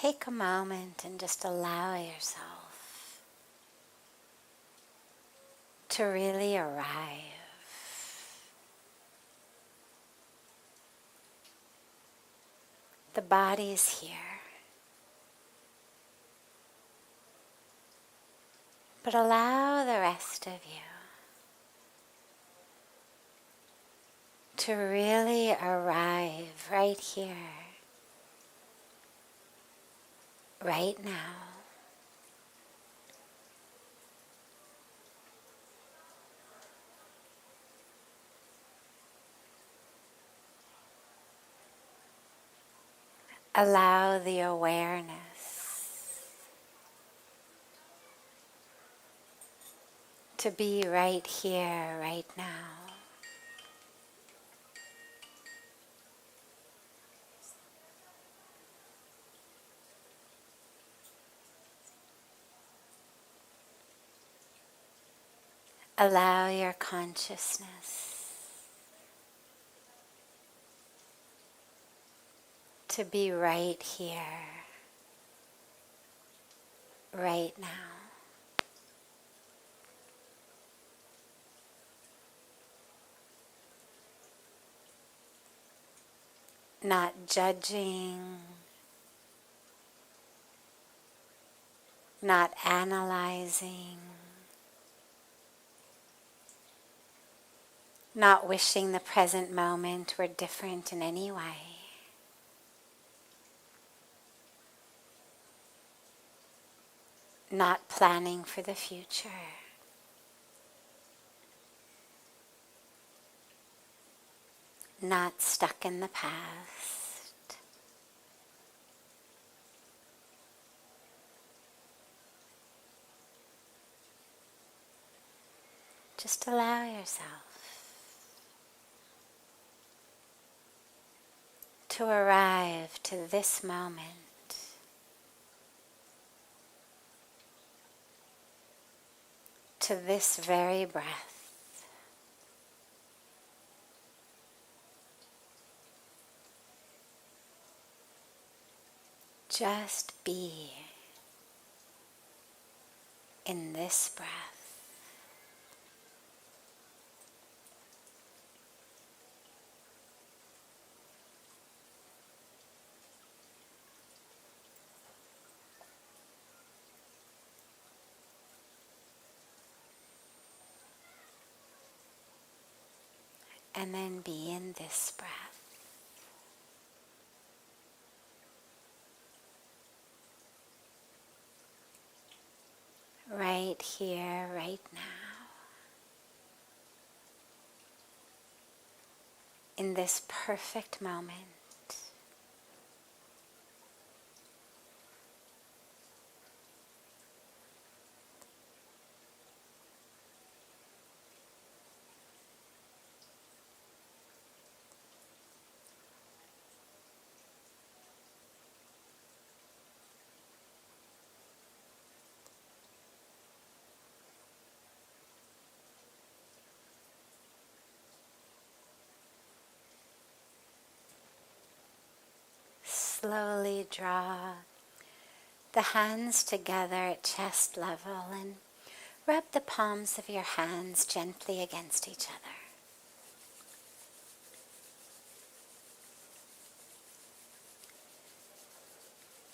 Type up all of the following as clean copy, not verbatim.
take a moment and just allow yourself to really arrive. The body's here, but allow the rest of you to really arrive right here, right now. Allow the awareness to be right here, right now. Allow your consciousness to be right here, right now. Not judging, not analyzing, not wishing the present moment were different in any way. Not planning for the future. Not stuck in the past. Just allow yourself to arrive to this moment. To this very breath. Just be in this breath. And then be in this breath. Right here, right now. In this perfect moment. Slowly draw the hands together at chest level and rub the palms of your hands gently against each other.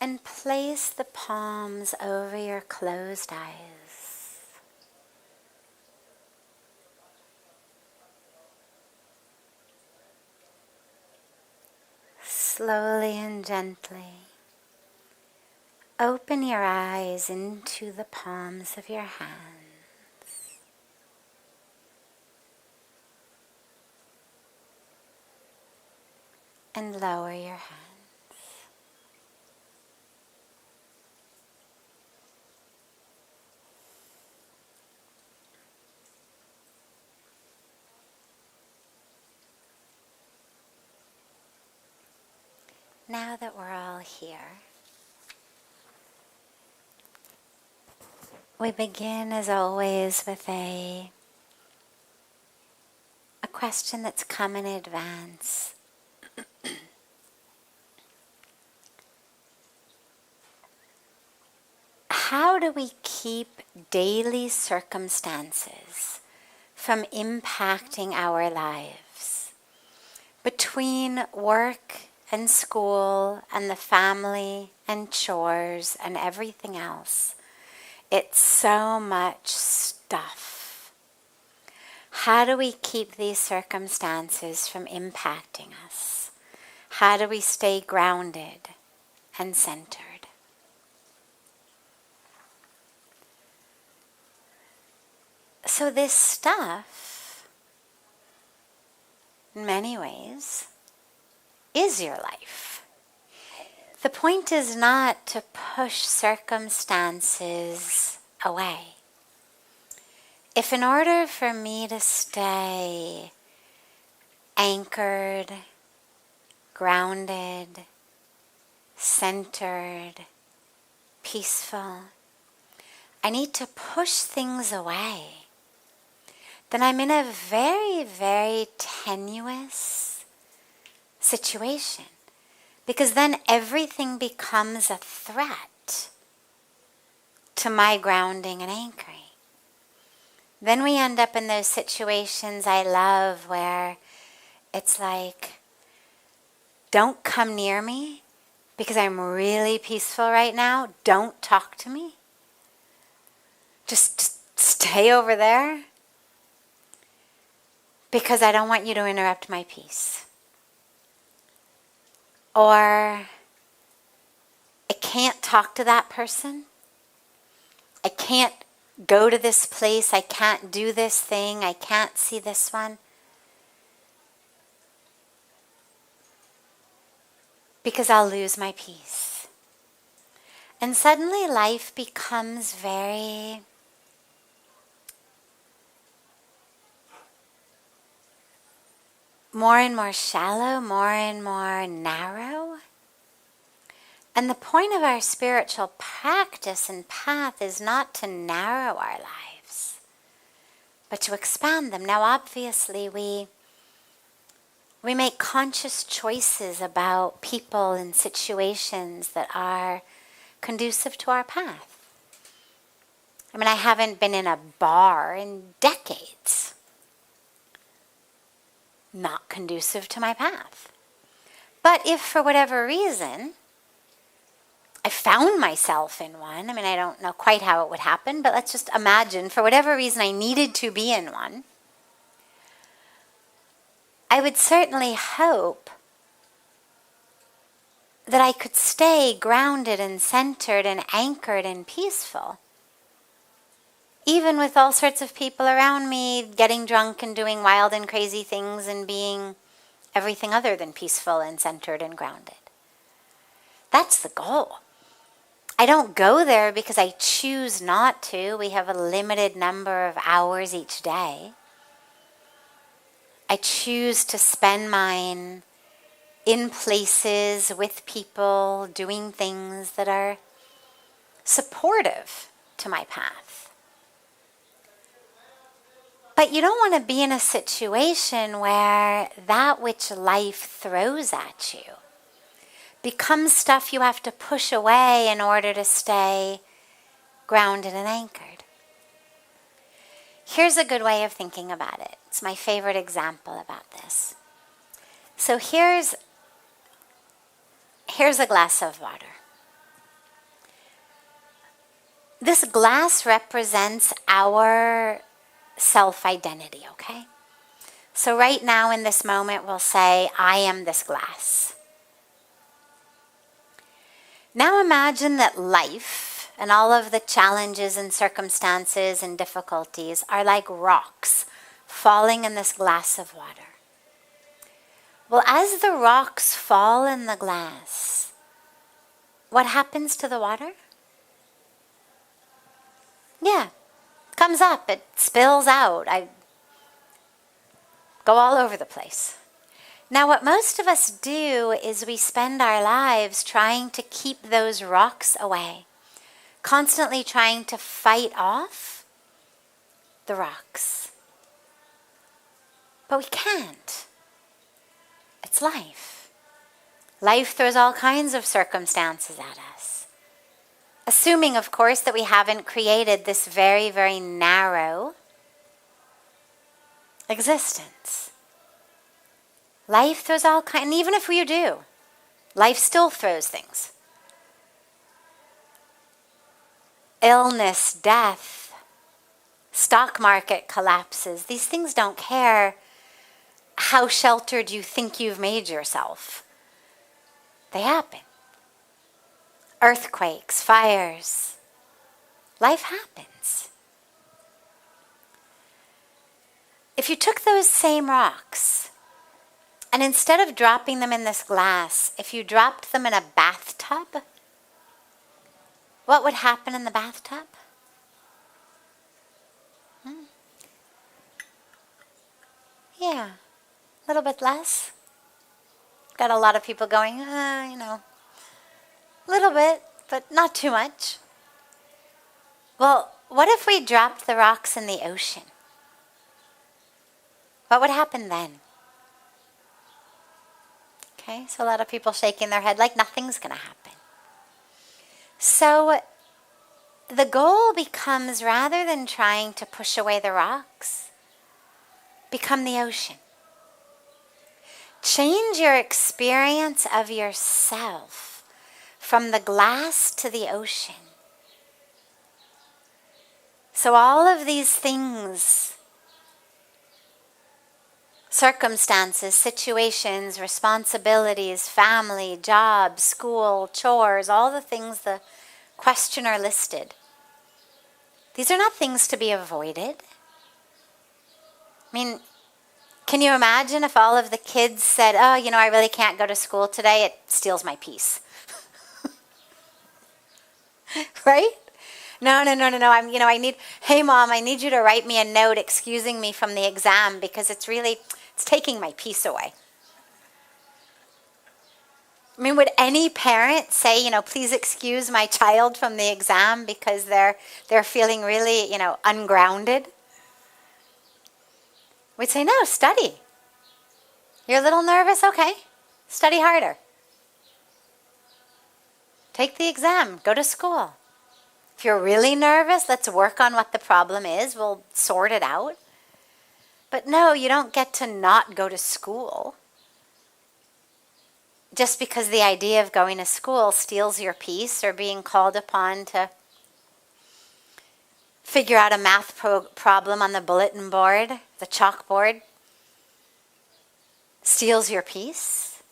And place the palms over your closed eyes. Slowly and gently open your eyes into the palms of your hands and lower your hands. Now that we're all here, we begin as always with a question that's come in advance. how do we keep daily circumstances from impacting our lives? Between work and school and the family and chores and everything else, it's so much stuff. How do we keep these circumstances from impacting us? How do we stay grounded and centered? So this stuff, in many ways, is your life. The point is not to push circumstances away. If in order for me to stay anchored, grounded, centered, peaceful, I need to push things away, then I'm in a very, very tenuous situation. Because then everything becomes a threat to my grounding and anchoring. Then we end up in those situations I love where it's like, don't come near me because I'm really peaceful right now. Don't talk to me. Just stay over there because I don't want you to interrupt my peace. Or I can't talk to that person. I can't go to this place. I can't do this thing. I can't see this one. Because I'll lose my peace. And suddenly life becomes very more and more shallow, more and more narrow. And the point of our spiritual practice and path is not to narrow our lives, but to expand them. Now, obviously, we make conscious choices about people and situations that are conducive to our path. I mean, I haven't been in a bar in decades. Not conducive to my path. But if for whatever reason I found myself in one, I mean, I don't know quite how it would happen, but let's just imagine for whatever reason I needed to be in one, I would certainly hope that I could stay grounded and centered and anchored and peaceful. Even with all sorts of people around me getting drunk and doing wild and crazy things and being everything other than peaceful and centered and grounded. That's the goal. I don't go there because I choose not to. We have a limited number of hours each day. I choose to spend mine in places with people doing things that are supportive to my path. But you don't want to be in a situation where that which life throws at you becomes stuff you have to push away in order to stay grounded and anchored. Here's a good way of thinking about it. It's my favorite example about this. So here's a glass of water. This glass represents our self-identity, okay? So right now in this moment we'll say, I am this glass. Now imagine that life and all of the challenges and circumstances and difficulties are like rocks falling in this glass of water. Well, as the rocks fall in the glass, what happens to the water? Yeah. Comes up, it spills out. I go all over the place. Now, what most of us do is we spend our lives trying to keep those rocks away, constantly trying to fight off the rocks. But we can't. It's life. Life throws all kinds of circumstances at us. Assuming, of course, that we haven't created this very, very narrow existence. Life throws all kinds, and even if you do, life still throws things. Illness, death, stock market collapses. These things don't care how sheltered you think you've made yourself. They happen. Earthquakes, fires. Life happens. If you took those same rocks and instead of dropping them in this glass, if you dropped them in a bathtub, what would happen in the bathtub? Yeah, a little bit less. Got a lot of people going, a little bit, but not too much. Well, what if we dropped the rocks in the ocean? What would happen then? Okay, so a lot of people shaking their head like nothing's going to happen. So the goal becomes, rather than trying to push away the rocks, become the ocean. Change your experience of yourself from the glass to the ocean. So all of these things, circumstances, situations, responsibilities, family, job, school, chores, all the things the questioner listed, these are not things to be avoided. I mean, can you imagine if all of the kids said, I really can't go to school today, it steals my peace. Right? No. Hey mom, I need you to write me a note excusing me from the exam because it's taking my peace away. I mean, would any parent say, please excuse my child from the exam because they're feeling really, ungrounded? We'd say, no, study. You're a little nervous? Okay, study harder. Take the exam, go to school. If you're really nervous, let's work on what the problem is. We'll sort it out. But no, you don't get to not go to school just because the idea of going to school steals your peace, or being called upon to figure out a math problem on the bulletin board, the chalkboard, steals your peace.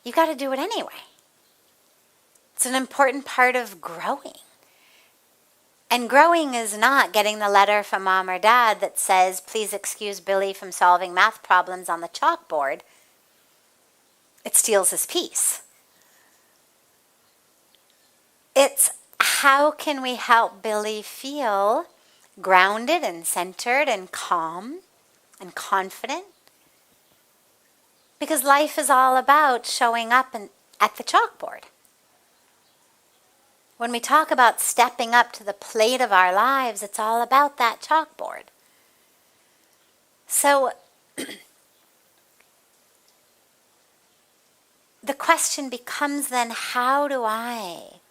You got to do it anyway. It's an important part of growing. And growing is not getting the letter from mom or dad that says, please excuse Billy from solving math problems on the chalkboard. It steals his peace. It's how can we help Billy feel grounded and centered and calm and confident? Because life is all about showing up at the chalkboard. When we talk about stepping up to the plate of our lives, it's all about that chalkboard. So the question becomes then, how do I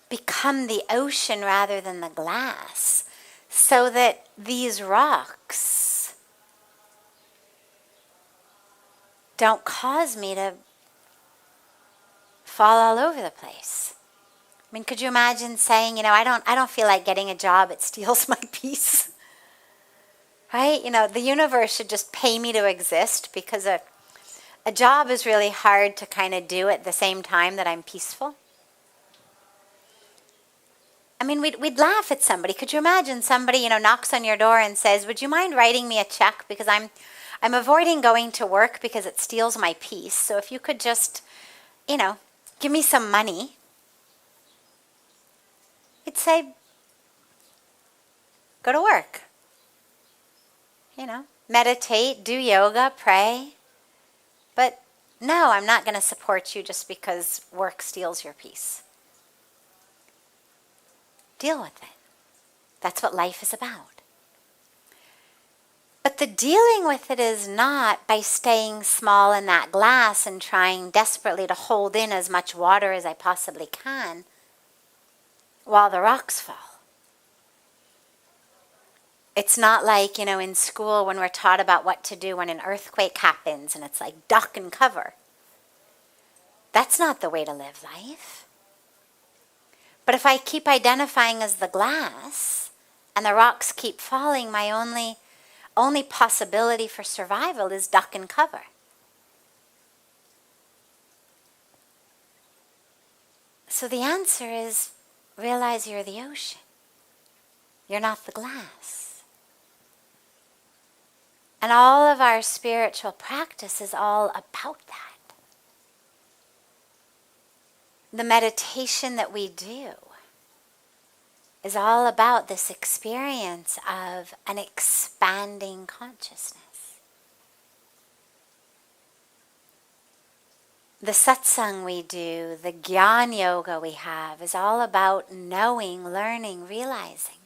become the ocean rather than the glass so that these rocks don't cause me to fall all over the place? I mean, could you imagine saying, I don't feel like getting a job, it steals my peace. Right? The universe should just pay me to exist because a job is really hard to kind of do at the same time that I'm peaceful. I mean, we'd laugh at somebody. Could you imagine somebody, knocks on your door and says, would you mind writing me a check because I'm avoiding going to work because it steals my peace. So if you could just, give me some money. You'd say, go to work. Meditate, do yoga, pray. But no, I'm not going to support you just because work steals your peace. Deal with it. That's what life is about. But But the dealing with it is not by staying small in that glass and trying desperately to hold in as much water as I possibly can while the rocks fall. It's not like, in school when we're taught about what to do when an earthquake happens and it's like duck and cover. That's not the way to live life. But if I keep identifying as the glass and the rocks keep falling, my only possibility for survival is duck and cover. So the answer is realize you're the ocean. You're not the glass. And all of our spiritual practice is all about that. The meditation that we do is all about this experience of an expanding consciousness. The satsang we do, the jnana yoga we have is all about knowing, learning, realizing.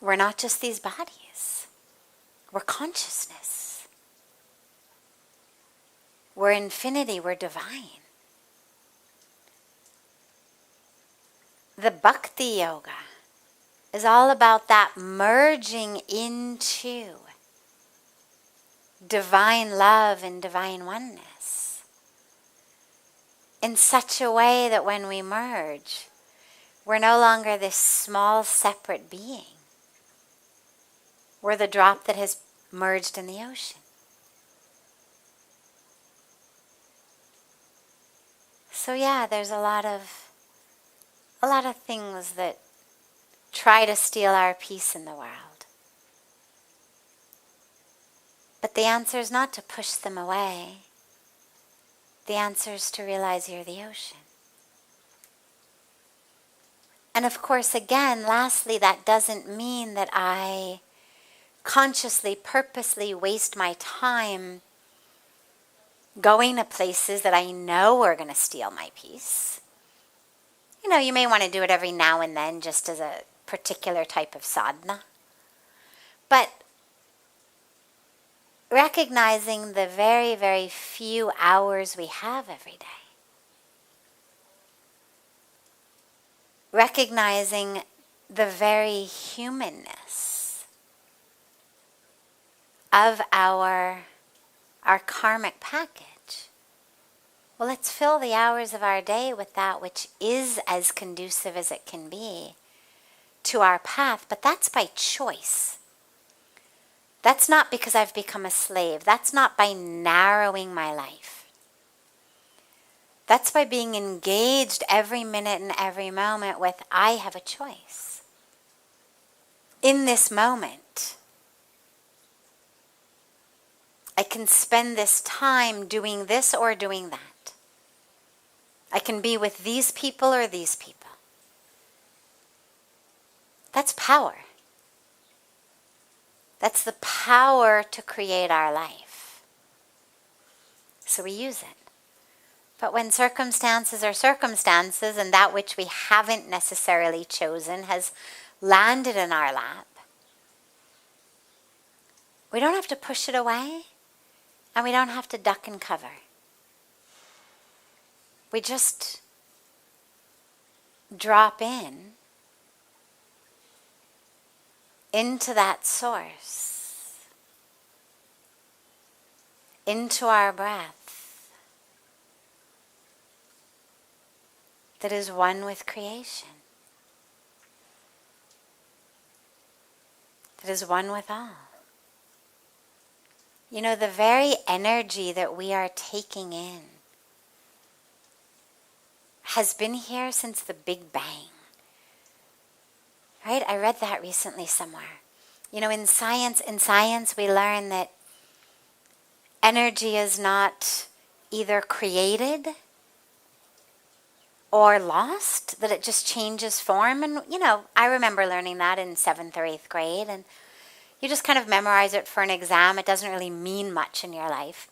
We're not just these bodies. We're consciousness. We're infinity, we're divine. The bhakti yoga is all about that merging into divine love and divine oneness in such a way that when we merge, we're no longer this small separate being. We're the drop that has merged in the ocean. So yeah, there's a lot of things that try to steal our peace in the world. But the answer is not to push them away. The answer is to realize you're the ocean. And of course, again, lastly, that doesn't mean that I consciously, purposely waste my time going to places that I know are going to steal my peace. You may want to do it every now and then just as a particular type of sadhana. But recognizing the very, very few hours we have every day. Recognizing the very humanness of our karmic package. Well, let's fill the hours of our day with that which is as conducive as it can be to our path, but that's by choice. That's not because I've become a slave. That's not by narrowing my life. That's by being engaged every minute and every moment with, I have a choice. In this moment, I can spend this time doing this or doing that. I can be with these people or these people. That's power. That's the power to create our life. So we use it. But when circumstances are circumstances and that which we haven't necessarily chosen has landed in our lap, we don't have to push it away and we don't have to duck and cover. We just drop into that source, into our breath that is one with creation, that is one with all. The very energy that we are taking in has been here since the Big Bang. Right? I read that recently somewhere. In science we learn that energy is not either created or lost, that it just changes form. And, I remember learning that in 7th or 8th grade, and you just kind of memorize it for an exam. It doesn't really mean much in your life.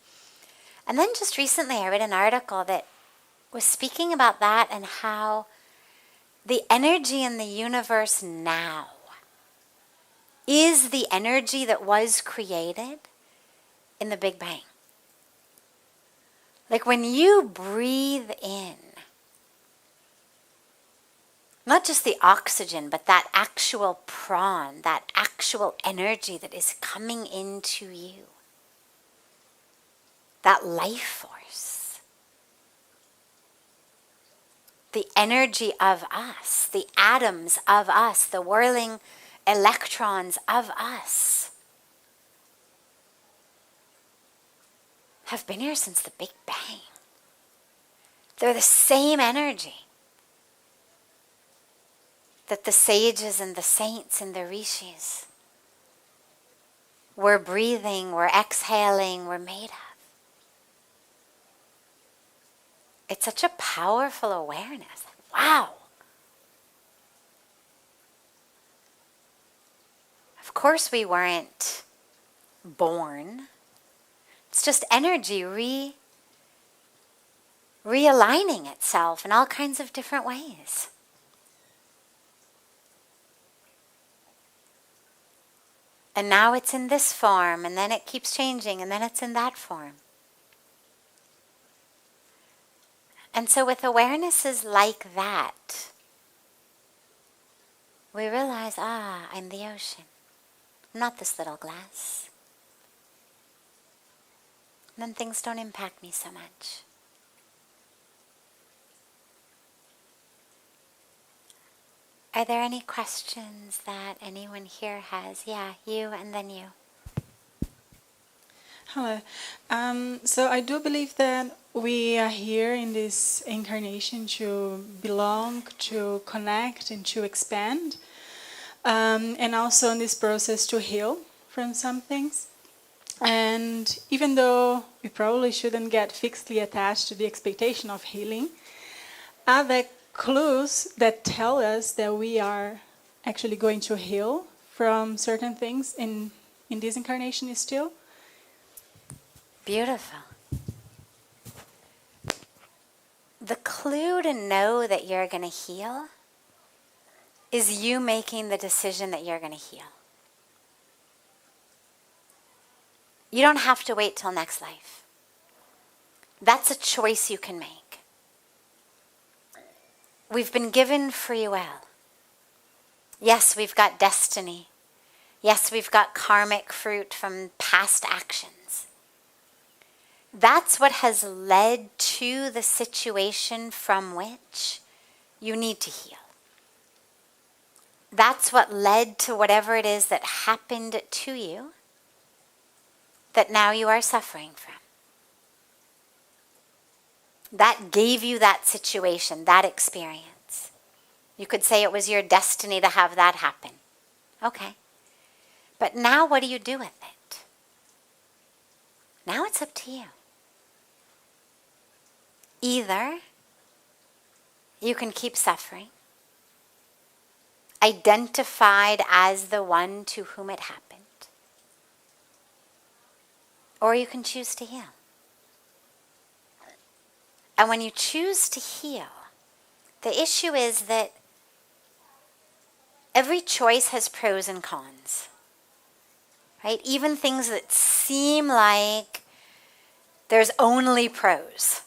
And then just recently I read an article that was speaking about that and how the energy in the universe now is the energy that was created in the Big Bang. Like when you breathe in, not just the oxygen, but that actual prana, that actual energy that is coming into you, that life force, the energy of us, the atoms of us, the whirling electrons of us, have been here since the Big Bang. They're the same energy that the sages and the saints and the rishis were breathing, were exhaling, were made of. It's such a powerful awareness. Wow. Of course we weren't born. It's just energy realigning itself in all kinds of different ways. And now it's in this form, and then it keeps changing, and then it's in that form. And so with awarenesses like that, we realize, I'm the ocean. I'm not this little glass. And then things don't impact me so much. Are there any questions that anyone here has? Yeah, you and then you. Hello. So I do believe that we are here in this incarnation to belong, to connect, and to expand. And also in this process to heal from some things. And even though we probably shouldn't get fixedly attached to the expectation of healing, are there clues that tell us that we are actually going to heal from certain things in this incarnation still? Beautiful. The clue to know that you're going to heal is you making the decision that you're going to heal. You don't have to wait till next life. That's a choice you can make. We've been given free will. Yes, we've got destiny. Yes, we've got karmic fruit from past actions. That's what has led to the situation from which you need to heal. That's what led to whatever it is that happened to you that now you are suffering from. That gave you that situation, that experience. You could say it was your destiny to have that happen. Okay. But now what do you do with it? Now it's up to you. Either you can keep suffering, identified as the one to whom it happened, or you can choose to heal. And when you choose to heal, the issue is that every choice has pros and cons, right? Even things that seem like there's only pros,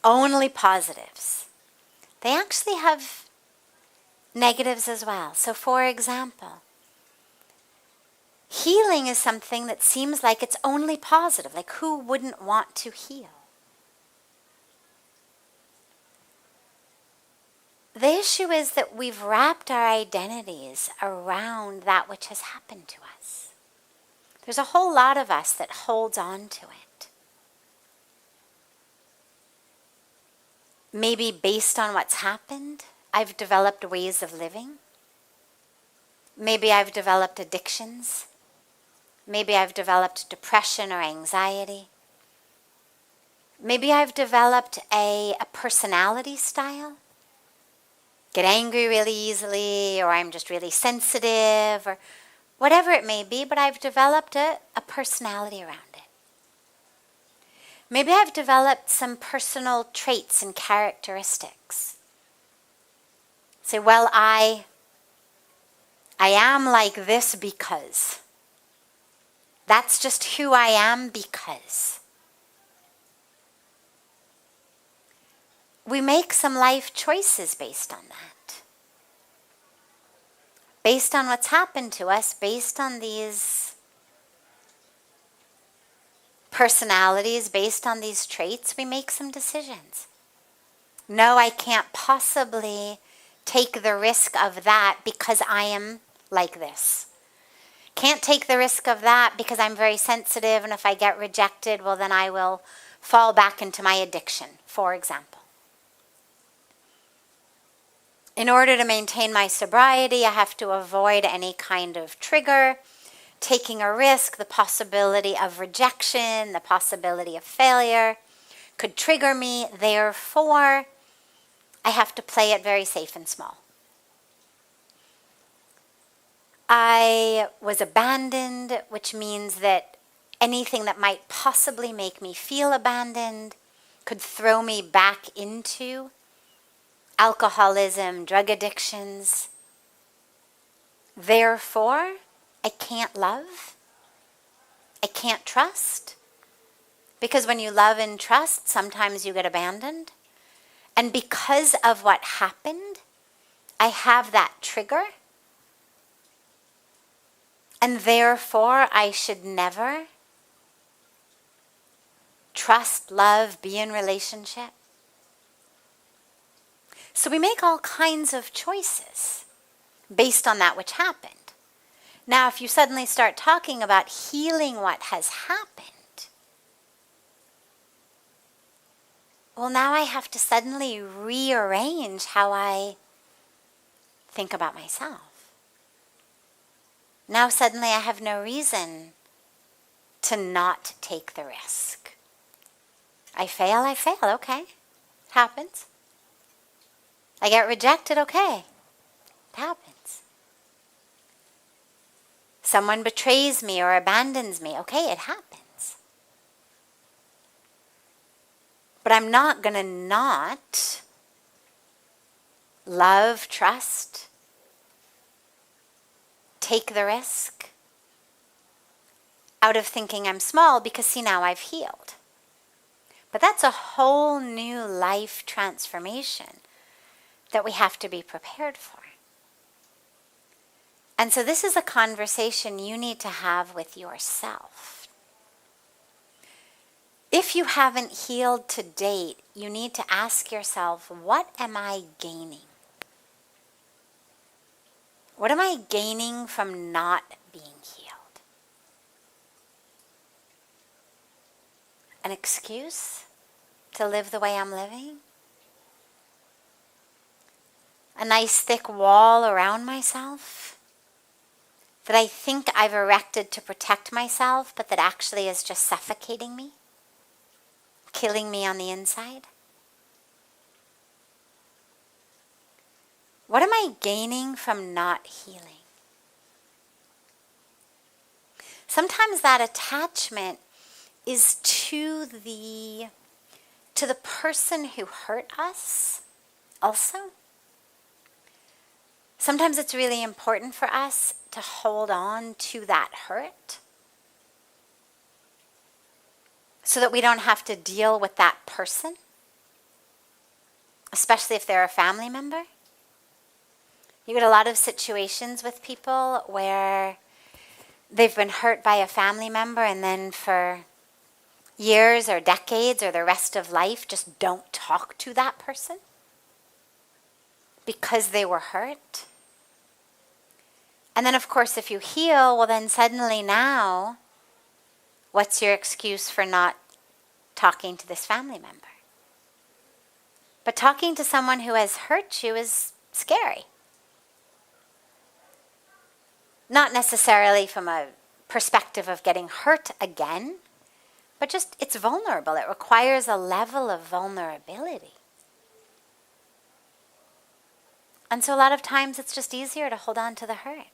only positives, they actually have negatives as well. So for example, healing is something that seems like it's only positive. Like who wouldn't want to heal? The issue is that we've wrapped our identities around that which has happened to us. There's a whole lot of us that holds on to it. Maybe based on what's happened, I've developed ways of living. Maybe I've developed addictions. Maybe I've developed depression or anxiety. Maybe I've developed a personality style. Get angry really easily, or I'm just really sensitive, or whatever it may be, but I've developed a personality around it. Maybe I've developed some personal traits and characteristics. Say, well, I I am like this because. That's just who I am because. We make some life choices based on that. Based on what's happened to us, based on these personalities, based on these traits, we make some decisions. No, I can't possibly take the risk of that because I am like this. Can't take the risk of that because I'm very sensitive, and if I get rejected, well, then I will fall back into my addiction, for example. In order to maintain my sobriety, I have to avoid any kind of trigger, taking a risk, the possibility of rejection, the possibility of failure could trigger me. Therefore, I have to play it very safe and small. I was abandoned, which means that anything that might possibly make me feel abandoned could throw me back into alcoholism, drug addictions. Therefore, I can't love. I can't trust. Because when you love and trust, sometimes you get abandoned. And because of what happened, I have that trigger. And therefore, I should never trust, love, be in relationship. So we make all kinds of choices based on that which happened. Now, if you suddenly start talking about healing what has happened, well, now I have to suddenly rearrange how I think about myself. Now suddenly I have no reason to not take the risk. I fail, okay. It happens. I get rejected, okay. It happens. Someone betrays me or abandons me, okay, it happens. But I'm not going to not love, trust, take the risk out of thinking I'm small because, see, now I've healed. But that's a whole new life transformation that we have to be prepared for. And so this is a conversation you need to have with yourself. If you haven't healed to date, you need to ask yourself, what am I gaining? What am I gaining from not being healed? An excuse to live the way I'm living? A nice thick wall around myself that I think I've erected to protect myself, but that actually is just suffocating me, killing me on the inside? What am I gaining from not healing? Sometimes that attachment is to the person who hurt us also. Sometimes it's really important for us to hold on to that hurt so that we don't have to deal with that person, especially if they're a family member. You get a lot of situations with people where they've been hurt by a family member and then for years or decades or the rest of life just don't talk to that person because they were hurt. And then, of course, if you heal, well, then suddenly now, what's your excuse for not talking to this family member? But talking to someone who has hurt you is scary. Not necessarily from a perspective of getting hurt again, but just it's vulnerable. It requires a level of vulnerability. And so a lot of times it's just easier to hold on to the hurt.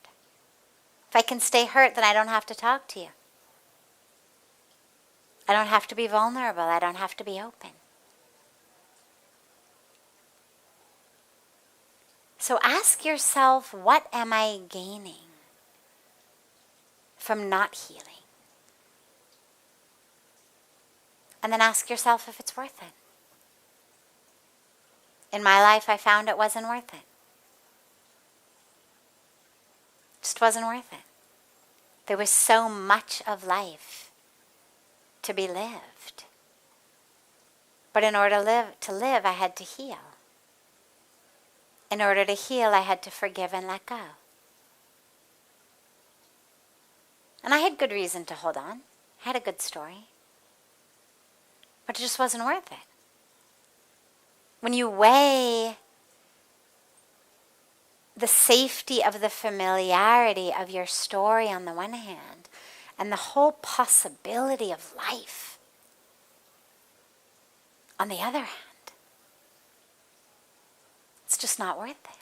If I can stay hurt, then I don't have to talk to you. I don't have to be vulnerable. I don't have to be open. So ask yourself, what am I gaining from not healing? And then ask yourself if it's worth it. In my life, I found it wasn't worth it. Just wasn't worth it. There was so much of life to be lived. But in order to live, I had to heal. In order to heal, I had to forgive and let go. And I had good reason to hold on. I had a good story. But it just wasn't worth it. When you weigh the safety of the familiarity of your story on the one hand, and the whole possibility of life on the other hand, it's just not worth it.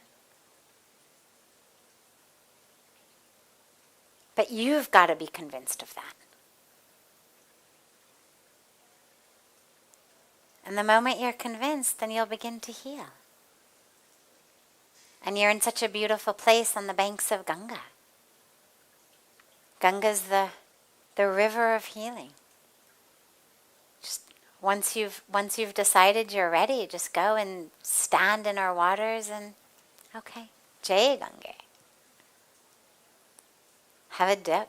But you've got to be convinced of that. And the moment you're convinced, then you'll begin to heal. And you're in such a beautiful place on the banks of Ganga. Ganga's the river of healing. Just once you've decided you're ready, just go and stand in our waters and, okay, Jai Ganga. Have a dip.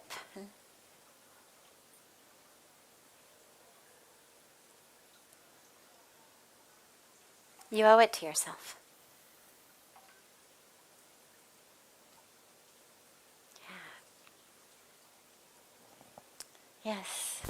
You owe it to yourself. Yeah. Yes.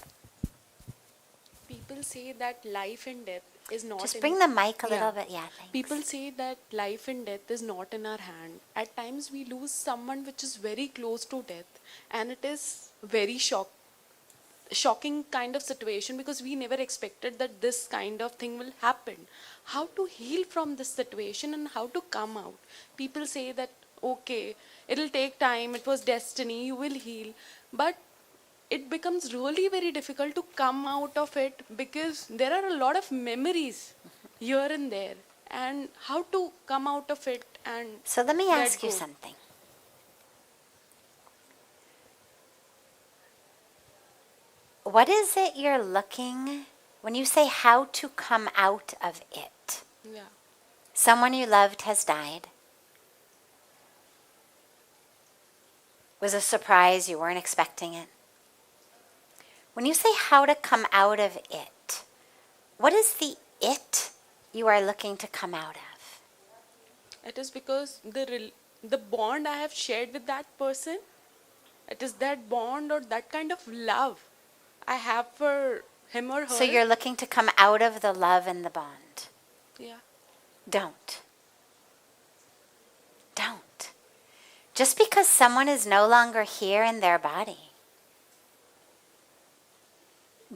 People say that life and death is not Just in bring the mic a little Yeah. bit. Yeah, thanks. People say that life and death is not in our hand. At times we lose someone which is very close to death, and it is very shocking kind of situation because we never expected that this kind of thing will happen. How to heal from this situation and how to come out? People say that, okay, it'll take time, it was destiny, you will heal. But it becomes really very difficult to come out of it because there are a lot of memories here and there. And how to come out of it and So let me let ask you go. something. What is it you're looking, when you say how to come out of it? Yeah. Someone you loved has died. Was a surprise, you weren't expecting it. When you say how to come out of it, what is the it you are looking to come out of? It is because the bond I have shared with that person, it is that bond or that kind of love I have for him or her. So you're looking to come out of the love and the bond. Yeah. Don't. Don't. Just because someone is no longer here in their body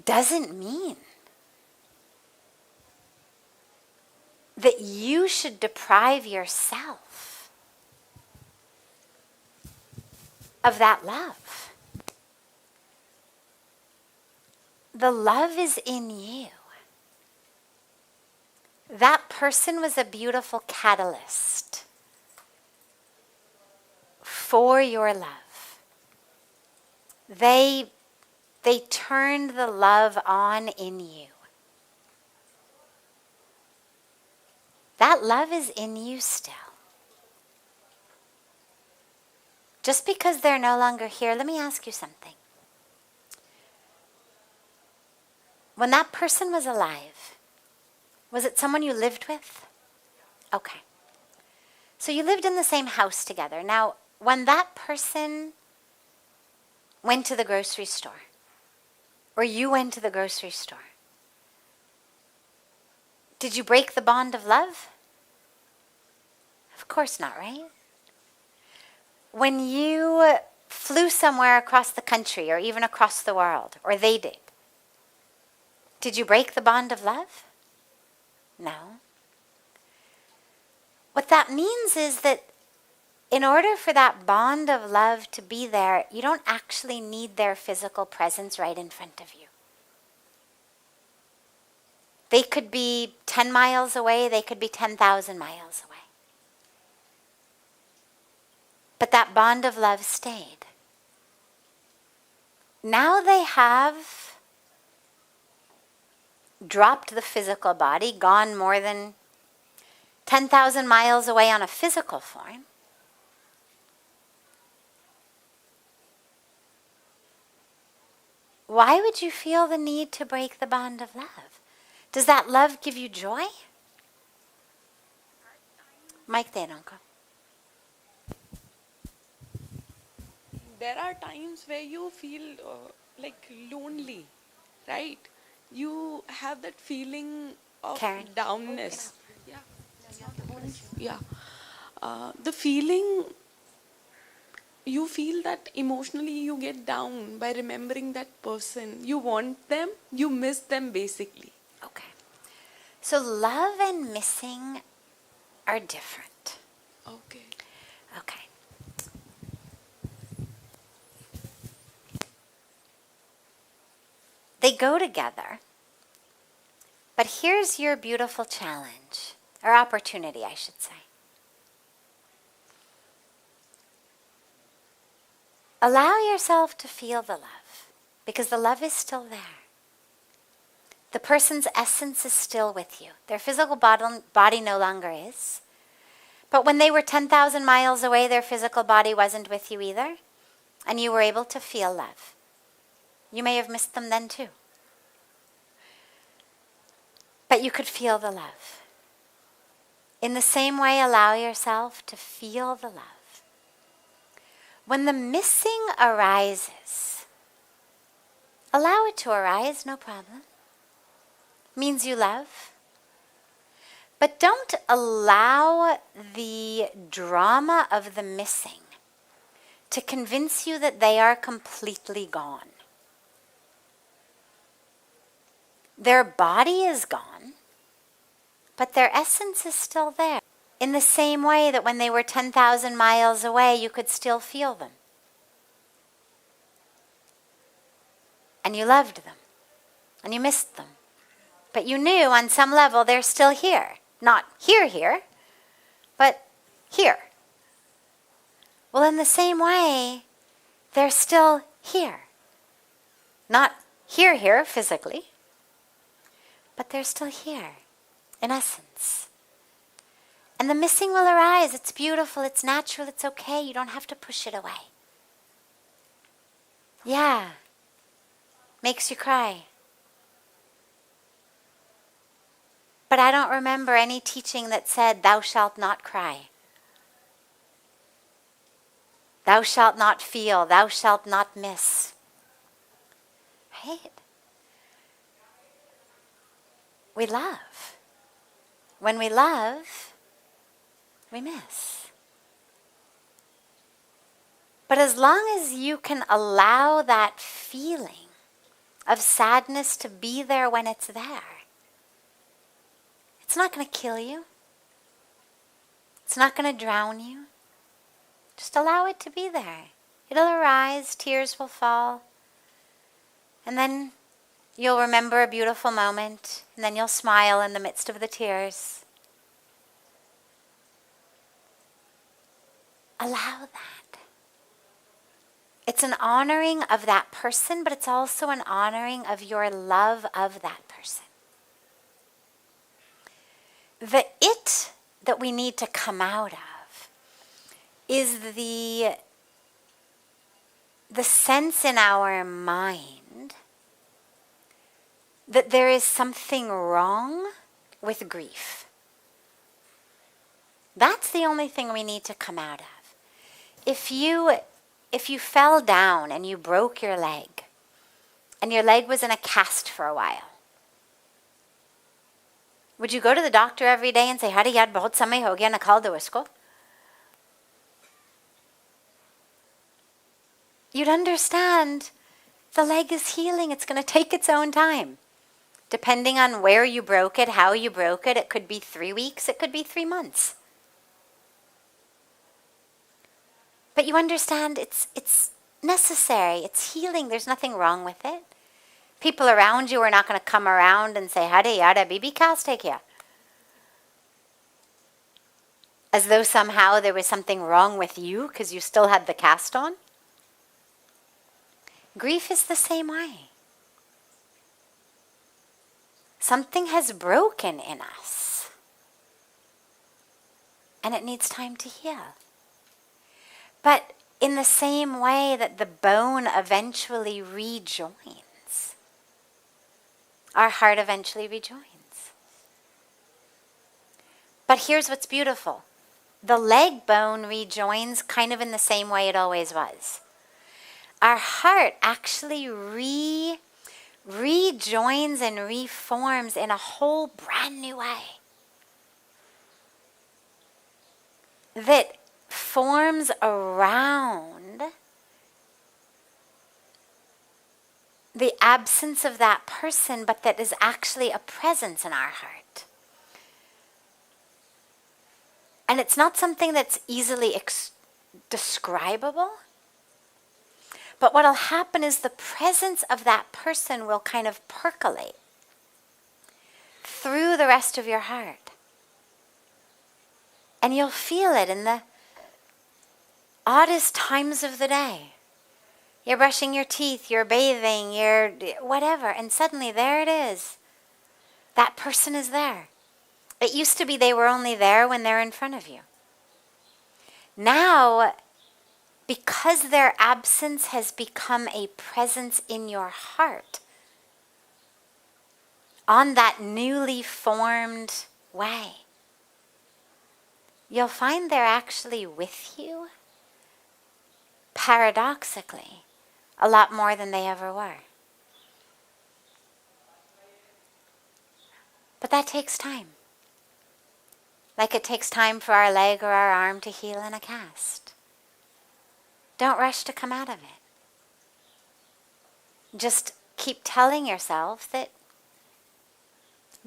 doesn't mean that you should deprive yourself of that love. The love is in you. That person was a beautiful catalyst for your love. They turned the love on in you. That love is in you still. Just because they're no longer here, let me ask you something. When that person was alive, was it someone you lived with? Okay. So you lived in the same house together. Now, when that person went to the grocery store, or you went to the grocery store, did you break the bond of love? Of course not, right? When you flew somewhere across the country or even across the world, or they did you break the bond of love? No. What that means is that in order for that bond of love to be there, you don't actually need their physical presence right in front of you. They could be 10 miles away, they could be 10,000 miles away. But that bond of love stayed. Now they have dropped the physical body, gone more than 10,000 miles away on a physical form. Why would you feel the need to break the bond of love? Does that love give you joy? Mike Deronko. There are times where you feel like lonely, right? You have that feeling of Karen. downness. Yeah. The feeling, you feel that emotionally you get down by remembering that person. You want them, you miss them basically. Okay. So love and missing are different. Okay. Okay. They go together. But here's your beautiful challenge, or opportunity, I should say. Allow yourself to feel the love, because the love is still there. The person's essence is still with you. Their physical body no longer is. But when they were 10,000 miles away, their physical body wasn't with you either, and you were able to feel love. You may have missed them then too. But you could feel the love. In the same way, allow yourself to feel the love. When the missing arises, allow it to arise, no problem. Means you love. But don't allow the drama of the missing to convince you that they are completely gone. Their body is gone, but their essence is still there. In the same way that when they were 10,000 miles away, you could still feel them. And you loved them. And you missed them. But you knew on some level they're still here. Not here, but here. Well, in the same way, they're still here. Not here physically, but they're still here in essence. And the missing will arise. It's beautiful, it's natural, it's okay. You don't have to push it away. Yeah. Makes you cry. But I don't remember any teaching that said, thou shalt not cry. Thou shalt not feel, thou shalt not miss. Right? We love. When we love, we miss. But as long as you can allow that feeling of sadness to be there when it's there, it's not going to kill you. It's not going to drown you. Just allow it to be there. It'll arise, tears will fall, and then you'll remember a beautiful moment, and then you'll smile in the midst of the tears. Allow that. It's an honoring of that person, but it's also an honoring of your love of that person. The it that we need to come out of is the sense in our mind that there is something wrong with grief. That's the only thing we need to come out of. If you fell down and you broke your leg, and your leg was in a cast for a while, would you go to the doctor every day and say, "Hari yaar, bahut samay ho gaya, nikhal do isko"? You'd understand the leg is healing. It's going to take its own time. Depending on where you broke it, how you broke it, it could be 3 weeks, it could be 3 months. But you understand it's necessary, it's healing, there's nothing wrong with it. People around you are not going to come around and say, "Hare yada bibi cast hai kya?" as though somehow there was something wrong with you because you still had the cast on. Grief is the same way. Something has broken in us, and it needs time to heal. But in the same way that the bone eventually rejoins, our heart eventually rejoins. But here's what's beautiful. The leg bone rejoins kind of in the same way it always was. Our heart actually rejoins and reforms in a whole brand new way that forms around the absence of that person, but that is actually a presence in our heart. And it's not something that's easily describable. But what will happen is the presence of that person will kind of percolate through the rest of your heart. And you'll feel it in the oddest times of the day. You're brushing your teeth, you're bathing, you're whatever, and suddenly there it is. That person is there. It used to be they were only there when they're in front of you. Now, because their absence has become a presence in your heart, on that newly formed way, you'll find they're actually with you, paradoxically, a lot more than they ever were. But that takes time. Like it takes time for our leg or our arm to heal in a cast. Don't rush to come out of it. Just keep telling yourself that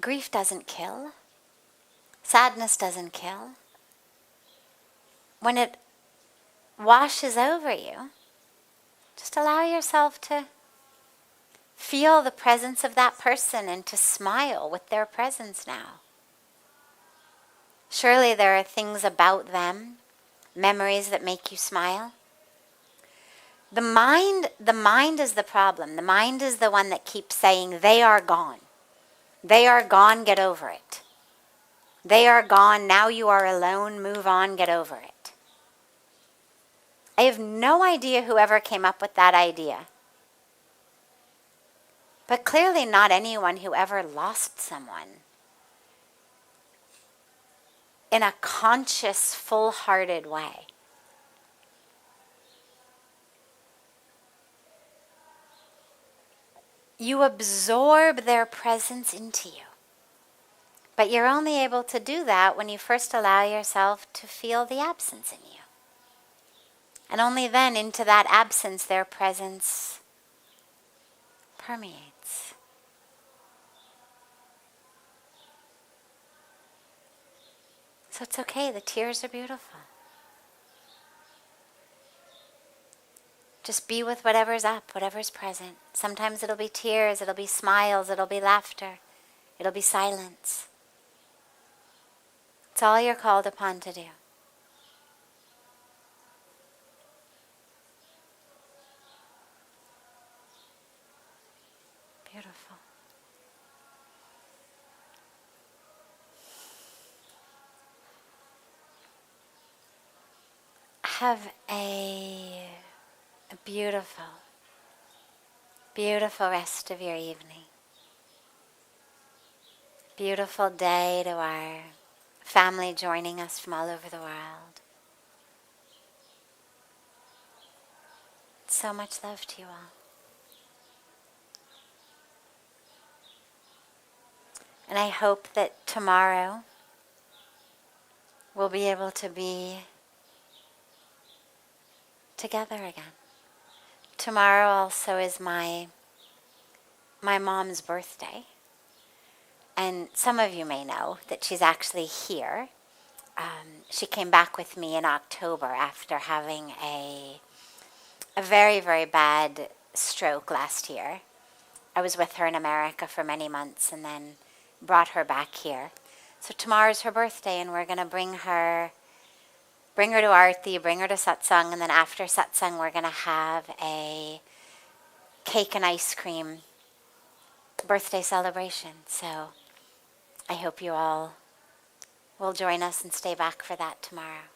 grief doesn't kill. Sadness doesn't kill. When it washes over you, just allow yourself to feel the presence of that person and to smile with their presence now. Surely there are things about them, memories that make you smile. The mind is the problem. The mind is the one that keeps saying, they are gone. They are gone, get over it. They are gone, now you are alone, move on, get over it. I have no idea whoever came up with that idea. But clearly not anyone who ever lost someone in a conscious, full-hearted way. You absorb their presence into you. But you're only able to do that when you first allow yourself to feel the absence in you. And only then into that absence their presence permeates. So it's okay, the tears are beautiful. Just be with whatever's up, whatever's present. Sometimes it'll be tears, it'll be smiles, it'll be laughter, it'll be silence. It's all you're called upon to do. Beautiful. Have a beautiful, beautiful rest of your evening. Beautiful day to our family joining us from all over the world. So much love to you all. And I hope that tomorrow we'll be able to be together again. Tomorrow also is my mom's birthday. And some of you may know that she's actually here. She came back with me in October after having a very, very bad stroke last year. I was with her in America for many months and then brought her back here. So tomorrow's her birthday and we're going to bring her bring her to Aarti, bring her to Satsang, and then after Satsang we're going to have a cake and ice cream birthday celebration. So I hope you all will join us and stay back for that tomorrow.